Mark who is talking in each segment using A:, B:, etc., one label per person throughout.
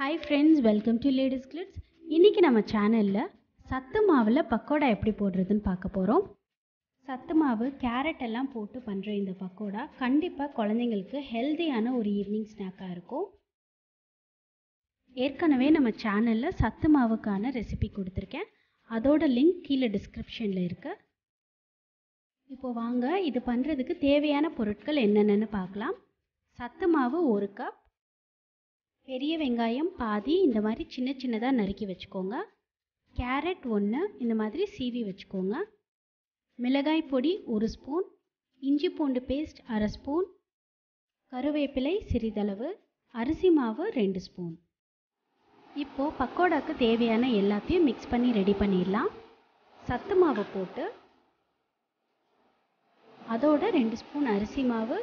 A: Hi friends, welcome to Ladies Glitz. இன்னைக்கு நம்ம சேனல்ல சத்து மாவுல பக்கோடா எப்படி போடுறதுன்னு பார்க்க போறோம். சத்து மாவு கேரட் எல்லாம் போட்டு பண்ற இந்த பக்கோடா கண்டிப்பா குழந்தைகளுக்கு ஹெல்தியான ஒரு ஈவினிங் ஸ்நாக்கா இருக்கும். ஏற்கனவே நம்ம சேனல்ல சத்து மாவுக்கான ரெசிபி கொடுத்திருக்கேன். அதோட லிங்க் கீழே டிஸ்கிரிப்ஷன்ல இருக்கு. இப்போ வாங்க இது பண்றதுக்கு தேவையான பொருட்கள் என்னென்னன்னு பார்க்கலாம். சத்து மாவு 1 கப், பெரிய வெங்காயம் பாதி இந்த மாதிரி சின்ன சின்னதாக நறுக்கி வச்சுக்கோங்க. கேரட் 1 இந்த மாதிரி சீவி வச்சுக்கோங்க. மிளகாய் பொடி 1 ஸ்பூன், இஞ்சி பூண்டு பேஸ்ட் 1/2 ஸ்பூன், கருவேப்பிலை சிறிதளவு, அரிசி மாவு 2 ஸ்பூன். இப்போது பக்கோடாக்கு தேவையான எல்லாத்தையும் மிக்ஸ் பண்ணி ரெடி பண்ணிடலாம். சத்து மாவு போட்டு அதோட 2 ஸ்பூன் அரிசி மாவு,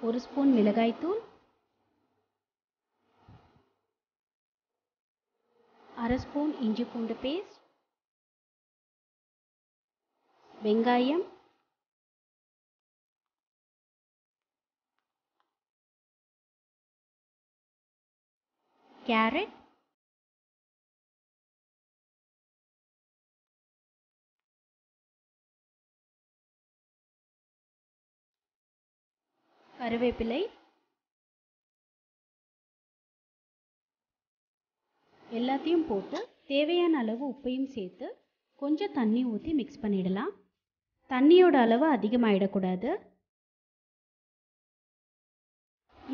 A: 1 ஸ்பூன் மிளகாய்த்தூள், 1/2 ஸ்பூன் இஞ்சி பூண்டு பேஸ்ட், வெங்காயம், கேரட், கருவேப்பிலை எல்லாத்தையும் போட்டு தேவையான அளவு உப்பையும் சேர்த்து கொஞ்சம் தண்ணி ஊற்றி மிக்ஸ் பண்ணிடலாம். தண்ணியோட அளவு அதிகமாகிடக்கூடாது.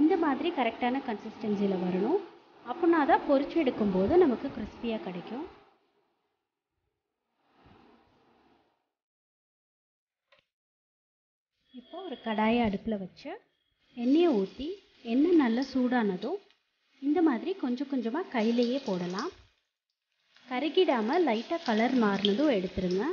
A: இந்த மாதிரி கரெக்டான கன்சிஸ்டன்சியில் வரணும். அப்படின்னா தான் பொரிச்சு எடுக்கும்போது நமக்கு கிறிஸ்பியாக கிடைக்கும். இப்போ ஒரு கடாயை அடுப்பில் வச்சு எண்ணெயை ஊற்றி எண்ணெய் நல்லா சூடானதும் இந்த மாதிரி கொஞ்சம் கொஞ்சமாக கையிலேயே போடலாம். கருகிடாமல் லைட்டாக கலர் மாறினதும் எடுத்துருங்க.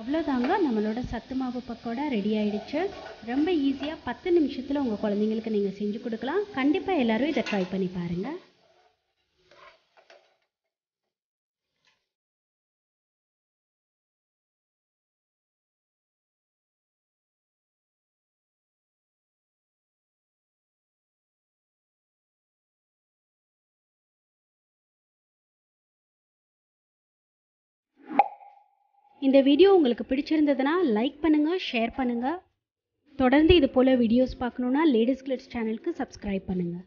A: அவ்வளோதாங்க, நம்மளோட சத்து மாவு பக்கோடா ரெடி ஆயிடுச்சு. ரொம்ப ஈஸியாக 10 நிமிஷத்தில் உங்கள் குழந்தைங்களுக்கு நீங்கள் செஞ்சு கொடுக்கலாம். கண்டிப்பாக எல்லோரும் இதை ட்ரை பண்ணி பாருங்கள். இந்த வீடியோ உங்களுக்கு பிடிச்சிருந்ததுன்னா லைக் பண்ணுங்கள், ஷேர் பண்ணுங்கள். தொடர்ந்து இது போல் வீடியோஸ் பார்க்கணுன்னா லேடிஸ் கிளிட்ஸ் சேனலுக்கு சப்ஸ்கிரைப் பண்ணுங்கள்.